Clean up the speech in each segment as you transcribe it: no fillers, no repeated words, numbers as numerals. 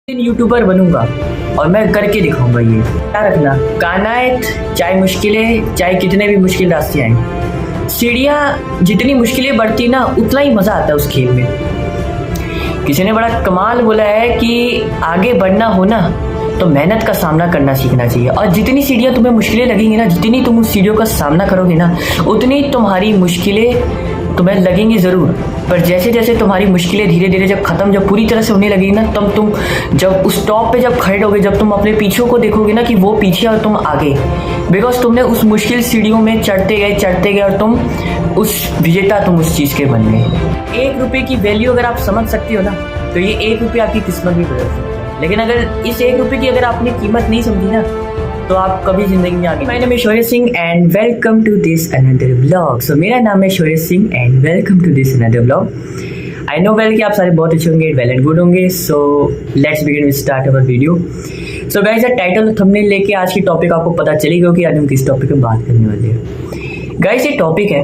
YouTuber बनूंगा और मैं करके दिखाऊंगा। ये क्या रखना कायनात, चाहे मुश्किलें, चाहे कितने भी मुश्किल रास्ते आए, सीढ़ियाँ जितनी मुश्किलें बढ़ती ना उतना ही मजा आता है उस खेल में। किसी ने बड़ा कमाल बोला है कि आगे बढ़ना हो ना तो मेहनत का सामना करना सीखना चाहिए, और जितनी सीढ़ियाँ तुम्हें मुश्किलें लगेंगी ना, जितनी तुम उस सीढ़ियों का सामना करोगे ना, उतनी तुम्हारी मुश्किलें तुम्हें लगेंगी ज़रूर। पर जैसे जैसे तुम्हारी मुश्किलें धीरे धीरे जब पूरी तरह से होने लगेगी ना, तब तुम जब उस टॉप पे जब खड़े होगे, जब तुम अपने पीछे को देखोगे ना कि वो पीछे और तुम आगे, बिकॉज तुमने उस मुश्किल सीढ़ियों में चढ़ते गए और तुम उस चीज़ के बन गए। 1 रुपये की वैल्यू अगर आप समझ सकते हो ना, तो ये 1 रुपये आपकी किस्मत भी बदल सकता है। लेकिन अगर इस 1 रुपये की अगर आपने कीमत नहीं समझी ना, तो आप कभी जिंदगी में आगे। My name is Shaurya Singh and welcome to this another blog. So मेरा नाम है Shaurya Singh and welcome to this another blog. I know well कि आप सारे बहुत अच्छे होंगे, वेल एंड गुड होंगे। So let's begin with start our video. So guys, title thumbnail लेके आज की टॉपिक आपको पता चली गई कि आज हम किस टॉपिक पे बात करने वाले हैं। गाइस, ये टॉपिक है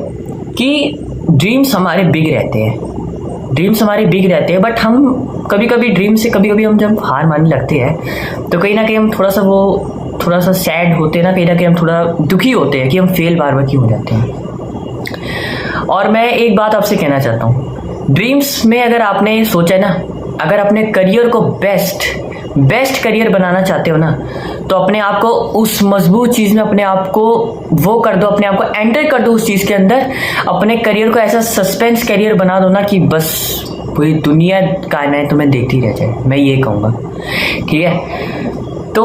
कि ड्रीम्स हमारे बिग रहते हैं, बट हम कभी कभी ड्रीम से हम जब हार मानने लगते हैं तो कहीं ना कहीं हम थोड़ा सा सैड होते हैं ना, कहीं ना कहीं हम थोड़ा दुखी होते हैं कि हम फेल बार बार क्यों हो जाते हैं। और मैं एक बात आपसे कहना चाहता हूँ, ड्रीम्स में अगर आपने सोचा ना, अगर अपने करियर को बेस्ट करियर बनाना चाहते हो ना, तो अपने आप को उस मजबूत चीज़ में अपने आप को वो कर दो, अपने आप को एंटर कर दो उस चीज़ के अंदर। अपने करियर को ऐसा सस्पेंस करियर बना दो ना कि बस पूरी दुनिया कायनात तुम्हें देखती रह जाए, मैं ये कहूँगा। ठीक है, तो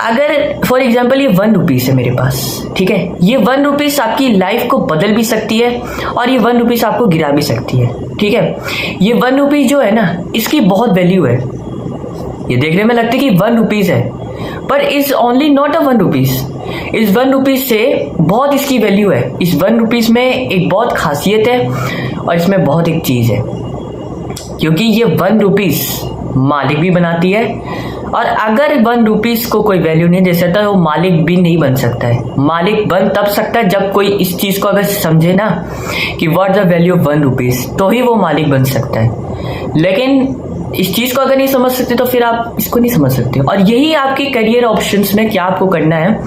अगर फॉर एग्जाम्पल ये 1 रुपीज़ है मेरे पास, ठीक है, ये 1 रुपीज़ आपकी लाइफ को बदल भी सकती है और ये 1 रुपीज़ आपको गिरा भी सकती है। ठीक है, ये 1 रुपीज़ जो है ना, इसकी बहुत वैल्यू है। ये देखने में लगता है कि 1 रुपीज़ है, पर is only not a 1 rupees. इस 1 रुपीज़ से बहुत इसकी वैल्यू है। इस 1 रुपीज़ में एक बहुत खासियत है और इसमें बहुत एक चीज़ है, क्योंकि ये 1 रुपीज़ मालिक भी बनाती है, और अगर 1 रुपीज़ को कोई वैल्यू नहीं दे सकता तो वो मालिक भी नहीं बन सकता है। मालिक बन तब सकता है जब कोई इस चीज़ को अगर समझे ना कि what the value of 1 rupees, तो ही वो मालिक बन सकता है। लेकिन इस चीज़ को अगर नहीं समझ सकते तो फिर आप इसको नहीं समझ सकते। और यही आपके करियर ऑप्शंस में क्या आपको करना है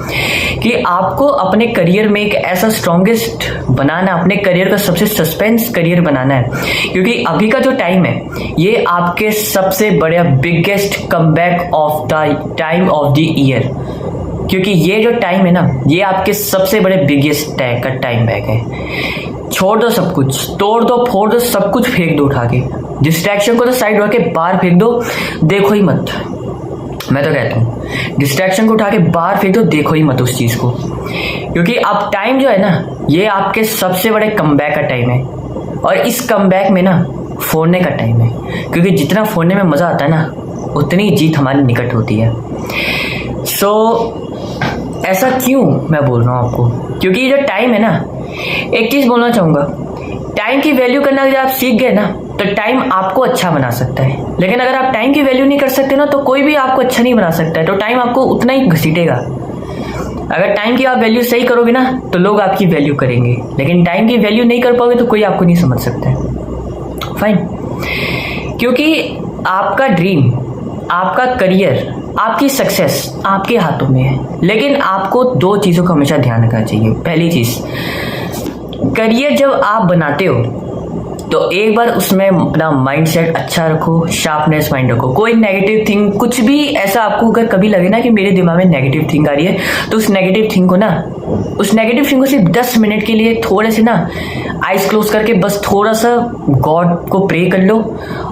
कि आपको अपने करियर में एक ऐसा स्ट्रॉन्गेस्ट बनाना, अपने करियर का सबसे सस्पेंस करियर बनाना है, क्योंकि अभी का जो टाइम है ये आपके सबसे बड़ा biggest comeback of the time of the year. क्योंकि ये जो टाइम है ना, ये आपके सबसे बड़े बिगेस्ट का टाइम बैक है। छोड़ दो सब कुछ, तोड़ दो, फोड़ दो, सब कुछ फेंक दो उठा के, डिस्ट्रैक्शन को तो साइड रख के बाहर फेंक दो, देखो ही मत। मैं तो कहता हूँ डिस्ट्रैक्शन को उठा के बाहर फेंक दो, देखो ही मत उस चीज़ को। क्योंकि अब टाइम जो है ना, ये आपके सबसे बड़े कमबैक का टाइम है, और इस कमबैक में ना फोड़ने का टाइम है। क्योंकि जितना फोड़ने में मज़ा आता है ना, उतनी जीत हमारे निकट होती है। सो ऐसा क्यों मैं बोल रहा हूँ आपको, क्योंकि ये जो टाइम है ना, एक चीज़ बोलना चाहूँगा, टाइम की वैल्यू करना जब आप सीख गए ना, तो टाइम आपको अच्छा बना सकता है। लेकिन अगर आप टाइम की वैल्यू नहीं कर सकते ना, तो कोई भी आपको अच्छा नहीं बना सकता है। तो टाइम आपको उतना ही घसीटेगा। अगर टाइम की आप वैल्यू सही करोगे ना, तो लोग आपकी वैल्यू करेंगे, लेकिन टाइम की वैल्यू नहीं कर पाओगे तो कोई आपको नहीं समझ सकता है। फाइन, क्योंकि आपका ड्रीम, आपका करियर, आपकी सक्सेस आपके हाथों में है। लेकिन आपको 2 चीज़ों का हमेशा ध्यान रखना चाहिए। पहली चीज़, करियर जब आप बनाते हो तो एक बार उसमें अपना माइंडसेट अच्छा रखो, शार्पनेस माइंड रखो। कोई नेगेटिव थिंग, कुछ भी ऐसा आपको अगर कभी लगे ना कि मेरे दिमाग में नेगेटिव थिंग आ रही है, तो उस नेगेटिव थिंग को सिर्फ 10 मिनट के लिए थोड़े से ना आइज क्लोज करके बस थोड़ा सा गॉड को प्रे कर लो,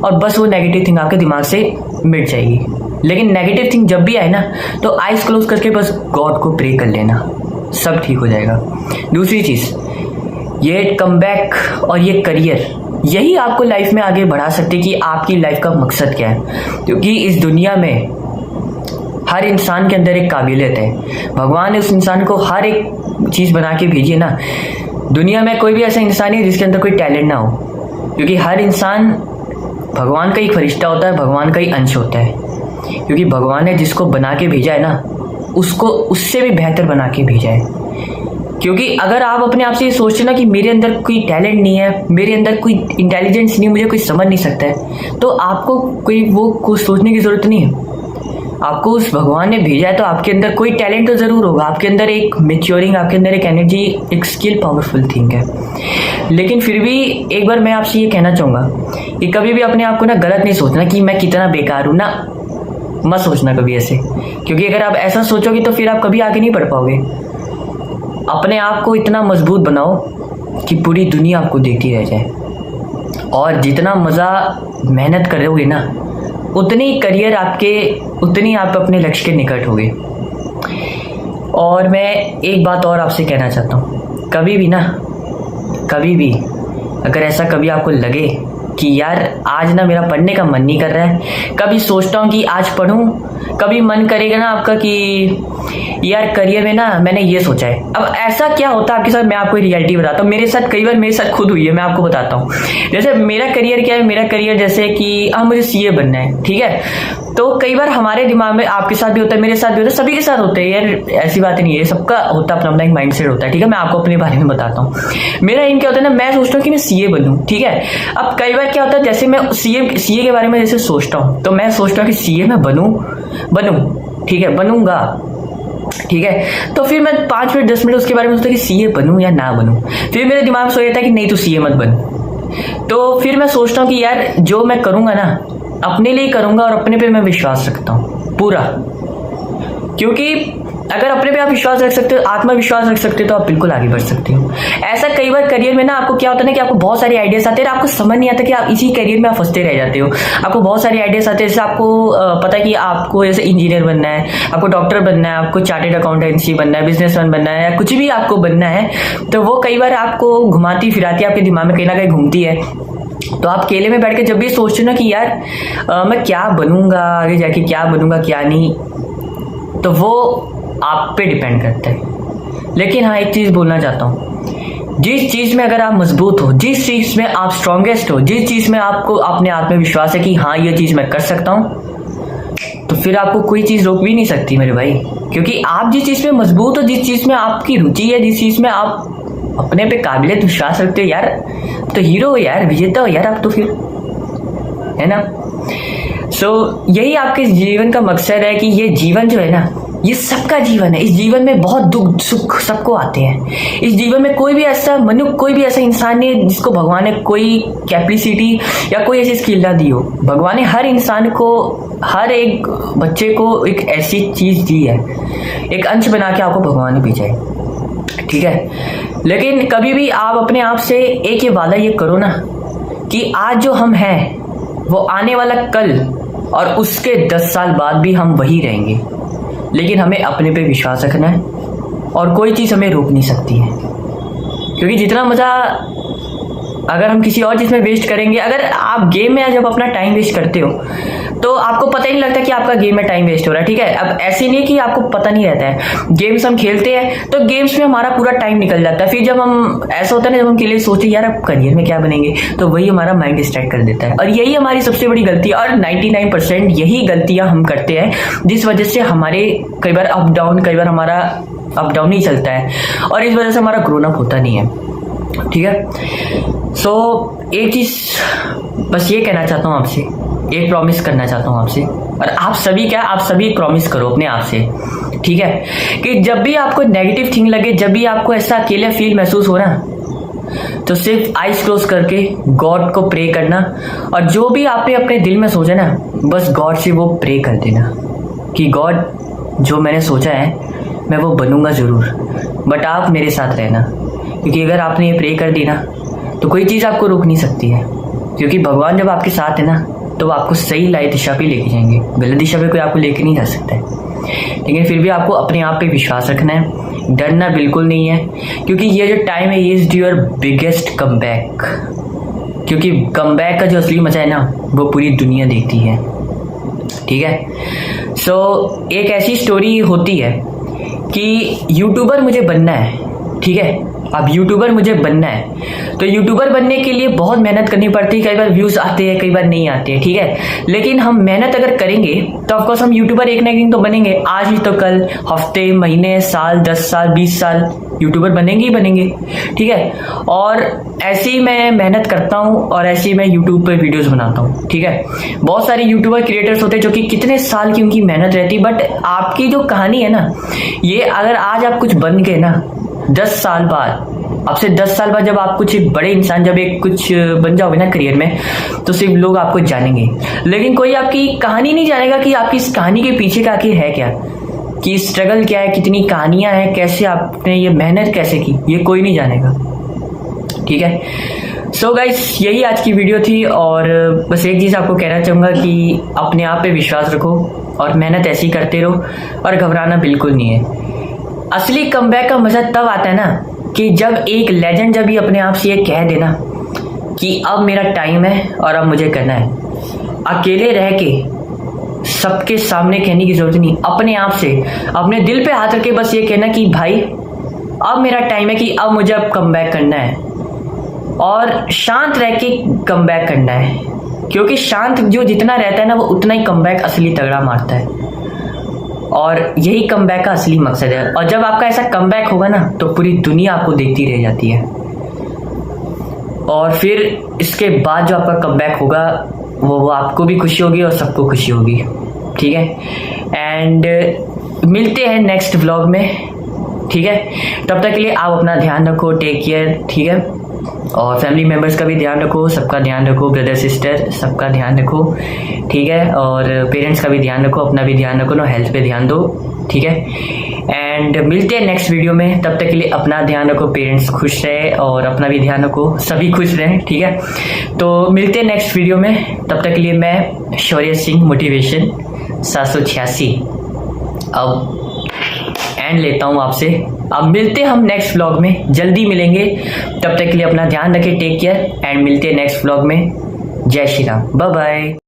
और बस वो नेगेटिव थिंग आपके दिमाग से मिट जाएगी। लेकिन नेगेटिव थिंग जब भी आए ना, तो आइज क्लोज करके बस गॉड को प्रे कर लेना, सब ठीक हो जाएगा। दूसरी चीज़, ये कमबैक और ये करियर, यही आपको लाइफ में आगे बढ़ा सकते कि आपकी लाइफ का मकसद क्या है। क्योंकि इस दुनिया में हर इंसान के अंदर एक काबिलियत है। भगवान ने उस इंसान को हर एक चीज़ बना के भेजी है ना। दुनिया में कोई भी ऐसा इंसान नहीं जिसके अंदर कोई टैलेंट ना हो, क्योंकि हर इंसान भगवान का ही फरिश्ता होता है, भगवान का ही अंश होता है। क्योंकि भगवान ने जिसको बना के भेजा है ना, उसको उससे भी बेहतर बना के भेजा है। क्योंकि अगर आप अपने आप से ये सोचते ना कि मेरे अंदर कोई टैलेंट नहीं है, मेरे अंदर कोई इंटेलिजेंस नहीं, मुझे कोई समझ नहीं सकता है, तो आपको कोई वो कुछ सोचने की ज़रूरत नहीं है। आपको उस भगवान ने भेजा है तो आपके अंदर कोई टैलेंट तो ज़रूर होगा, आपके अंदर एक मेच्योरिंग, आपके अंदर एक एनर्जी, एक स्किल पावरफुल थिंग है। लेकिन फिर भी एक बार मैं आपसे ये कहना चाहूँगा कि कभी भी अपने आप को ना गलत नहीं सोचना कि मैं कितना बेकार हूँ ना, मत सोचना कभी ऐसे, क्योंकि अगर आप ऐसा सोचोगे तो फिर आप कभी आगे नहीं बढ़ पाओगे। अपने आप को इतना मजबूत बनाओ कि पूरी दुनिया आपको देखती रह जाए, और जितना मज़ा मेहनत करोगे ना उतनी करियर आपके, उतनी आप अपने लक्ष्य के निकट होगे। और मैं एक बात और आपसे कहना चाहता हूँ, कभी भी अगर ऐसा कभी आपको लगे कि यार आज ना मेरा पढ़ने का मन नहीं कर रहा है, कभी सोचता हूँ कि आज पढूं, कभी मन करेगा ना आपका कि यार करियर में ना मैंने ये सोचा है। अब ऐसा क्या होता है आपके साथ, मैं आपको रियलिटी बताता हूँ। मेरे साथ कई बार मेरे साथ खुद हुई है, मैं आपको बताता हूँ। जैसे मेरा करियर क्या है, मेरा करियर जैसे कि मुझे सीए बनना है, ठीक है। तो कई बार हमारे दिमाग में, आपके साथ भी होता है, मेरे साथ भी होता है, सभी के साथ होता है यार, ऐसी बात नहीं है, सबका होता है, अपना अपना एक माइंडसेट होता है, ठीक है। मैं आपको अपने बारे में बताता हूँ। मेरा एम क्या होता है ना, मैं सोचता हूँ कि मैं सीए बनूं, ठीक है। अब कई बार क्या होता है, जैसे मैं सीए के बारे में जैसे सोचता हूँ, तो मैं सोचता हूँ कि सीए मैं बनूं, ठीक है, बनूंगा, ठीक है। तो फिर मैं 5 मिनट 10 मिनट उसके बारे में सोचता कि सीए बनूं या ना बनूं। फिर मेरे दिमाग में सोचता है कि नहीं, तू सीए मत बन। तो फिर मैं सोचता हूँ कि यार जो मैं करूंगा ना अपने लिए करूंगा, और अपने पे मैं विश्वास रखता हूँ पूरा, क्योंकि अगर अपने पे आप विश्वास रख सकते हो, आत्मविश्वास रख सकते हो, तो आप बिल्कुल आगे बढ़ सकते हो। ऐसा कई बार करियर में ना आपको क्या होता है ना कि आपको बहुत सारे आइडियाज आते हैं, आपको समझ नहीं आता कि आप इसी करियर में आप फंसते रह जाते हो। आपको बहुत सारे आइडियाज आते हैं, जैसे आपको पता है कि आपको जैसे इंजीनियर बनना है, आपको डॉक्टर बनना है, आपको चार्टेड अकाउंटेंसी बनना है, बिजनेसमैन बनना है, या कुछ भी आपको बनना है, तो वो कई बार आपको घुमाती फिराती आपके दिमाग में कहीं ना कहीं घूमती है। तो आप केले में बैठ के जब भी सोचते हो ना कि यार मैं क्या बनूंगा आगे जाके, क्या बनूंगा क्या नहीं, तो वो आप पे डिपेंड करता है। लेकिन हाँ, एक चीज़ बोलना चाहता हूँ, जिस चीज़ में अगर आप मजबूत हो, जिस चीज़ में आप स्ट्रॉन्गेस्ट हो, जिस चीज़ में आपको अपने आत्मविश्वास है कि हाँ ये चीज़ मैं कर सकता हूँ, तो फिर आपको कोई चीज़ रोक भी नहीं सकती मेरे भाई। क्योंकि आप जिस चीज़ में मजबूत हो, जिस चीज़ में आपकी रुचि है, जिस चीज़ में आप अपने पे काबिलियत विश्वास रखते हो यार, तो हीरो हो यार, विजेता हो यार आप, तो फिर है ना। यही आपके जीवन का मकसद है कि ये जीवन जो है ना, ये सबका जीवन है। इस जीवन में बहुत दुख सुख सबको आते हैं। इस जीवन में कोई भी ऐसा मनुष्य, कोई भी ऐसा इंसान नहीं है जिसको भगवान ने कोई कैपेसिटी या कोई ऐसी स्किल ना दी हो। भगवान ने हर इंसान को, हर एक बच्चे को एक ऐसी चीज दी है, एक अंश बना के आपको भगवान ने भेजा है, ठीक है। लेकिन कभी भी आप अपने आप से एक ये वादा ये करो ना कि आज जो हम हैं वो आने वाला कल और उसके 10 साल बाद भी हम वही रहेंगे। लेकिन हमें अपने पे विश्वास रखना है और कोई चीज़ हमें रोक नहीं सकती है। क्योंकि जितना मज़ा अगर हम किसी और चीज़ में वेस्ट करेंगे, अगर आप गेम में जब अपना टाइम वेस्ट करते हो तो आपको पता ही नहीं लगता कि आपका गेम में टाइम वेस्ट हो रहा है, ठीक है। अब ऐसे नहीं कि आपको पता नहीं रहता है, गेम्स हम खेलते हैं तो गेम्स में हमारा पूरा टाइम निकल जाता है। फिर जब हम ऐसा होता है ना, जब हम के लिए सोचते यार अब करियर में क्या बनेंगे, तो वही हमारा माइंड डिस्ट्रैक्ट कर देता है। और यही हमारी सबसे बड़ी गलती है, और 99% यही गलतियां हम करते हैं, जिस वजह से हमारे कई बार अप डाउन ही चलता है, और इस वजह से हमारा ग्रोन अप होता नहीं है, ठीक है। एक चीज बस ये कहना चाहता हूँ आपसे, एक प्रॉमिस करना चाहता हूँ आपसे, और आप सभी प्रॉमिस करो अपने आप से, ठीक है, कि जब भी आपको नेगेटिव थिंग लगे, जब भी आपको ऐसा अकेला फील महसूस हो ना, तो सिर्फ आइज क्लोज करके गॉड को प्रे करना, और जो भी आपने अपने दिल में सोचा ना, बस गॉड से वो प्रे कर देना कि गॉड जो मैंने सोचा है मैं वो बनूंगा ज़रूर, बट आप मेरे साथ रहना। क्योंकि अगर आपने ये प्रे कर दी ना तो कोई चीज़ आपको रोक नहीं सकती है, क्योंकि भगवान जब आपके साथ है ना तो वो आपको सही लाइट दिशा पे लेके जाएंगे, गलत दिशा पे कोई आपको लेके नहीं जा सकता है। लेकिन फिर भी आपको अपने आप पे विश्वास रखना है, डरना बिल्कुल नहीं है, क्योंकि ये जो टाइम है ये इज योर बिगेस्ट कमबैक। क्योंकि कमबैक का जो असली मजा है ना वो पूरी दुनिया देखती है, ठीक है। एक ऐसी स्टोरी होती है कि यूट्यूबर मुझे बनना है, ठीक है, अब यूट्यूबर मुझे बनना है, तो यूट्यूबर बनने के लिए बहुत मेहनत करनी पड़ती है। कई बार व्यूज आते हैं, कई बार नहीं आते हैं, ठीक है, लेकिन हम मेहनत अगर करेंगे तो ऑफकोर्स हम यूट्यूबर एक ना एक दिन तो बनेंगे। आज ही तो कल, हफ्ते, महीने, साल, 10 साल, 20 साल यूट्यूबर बनेंगे ही बनेंगे, ठीक है। और ऐसे ही मैं मेहनत करता हूँ और ऐसे ही मैं यूट्यूब पर वीडियोस बनाता हूँ, ठीक है। बहुत सारे यूट्यूबर क्रिएटर्स होते हैं जो कि कितने साल की उनकी मेहनत रहती है, बट आपकी जो कहानी है ना, ये अगर आज आप कुछ बन गए ना, 10 साल बाद, अब से 10 साल बाद जब आप कुछ एक बड़े इंसान, जब एक कुछ बन जाओगे ना करियर में, तो सिर्फ लोग आपको जानेंगे, लेकिन कोई आपकी कहानी नहीं जानेगा कि आपकी इस कहानी के पीछे का आखिर है क्या, कि स्ट्रगल क्या है, कितनी कहानियां हैं, कैसे आपने ये मेहनत कैसे की, ये कोई नहीं जानेगा, ठीक है। सो गाइस, यही आज की वीडियो थी और बस एक चीज़ आपको कहना चाहूँगा कि अपने आप पे विश्वास रखो और मेहनत ऐसी करते रहो और घबराना बिल्कुल नहीं है। असली कमबैक का मजा तब आता है ना कि जब एक लेजेंड जब ही अपने आप से ये कह देना कि अब मेरा टाइम है और अब मुझे करना है। अकेले रह के सबके सामने कहने की जरूरत नहीं, अपने आप से अपने दिल पे हाथ रख के बस ये कहना कि भाई अब मेरा टाइम है, कि अब मुझे अब कमबैक करना है, और शांत रह के कमबैक करना है, क्योंकि शांत जो जितना रहता है ना, वो उतना ही कमबैक असली तगड़ा मारता है, और यही कमबैक का असली मकसद है। और जब आपका ऐसा कमबैक होगा ना, तो पूरी दुनिया आपको देखती रह जाती है, और फिर इसके बाद जो आपका कमबैक होगा वो आपको भी खुशी होगी और सबको खुशी होगी, ठीक है। एंड मिलते हैं नेक्स्ट व्लॉग में, ठीक है। तब तक के लिए आप अपना ध्यान रखो, टेक केयर, ठीक है, और फैमिली मेम्बर्स का भी ध्यान रखो, सबका ध्यान रखो, ब्रदर सिस्टर सबका ध्यान रखो, ठीक है, और पेरेंट्स का भी ध्यान रखो, अपना भी ध्यान रखो, हेल्थ पे ध्यान दो, ठीक है। एंड मिलते हैं नेक्स्ट वीडियो में, तब तक के लिए अपना ध्यान रखो, पेरेंट्स खुश रहे और अपना भी ध्यान रखो, सभी खुश रहें, ठीक है। तो मिलते हैं नेक्स्ट वीडियो में, तब तक के लिए मैं शौर्य सिंह मोटिवेशन 786 अब एंड लेता हूँ आपसे। अब मिलते हैं हम नेक्स्ट व्लॉग में, जल्दी मिलेंगे, तब तक के लिए अपना ध्यान रखें, टेक केयर, एंड मिलते हैं नेक्स्ट व्लॉग में। जय श्री राम, बाय बाय।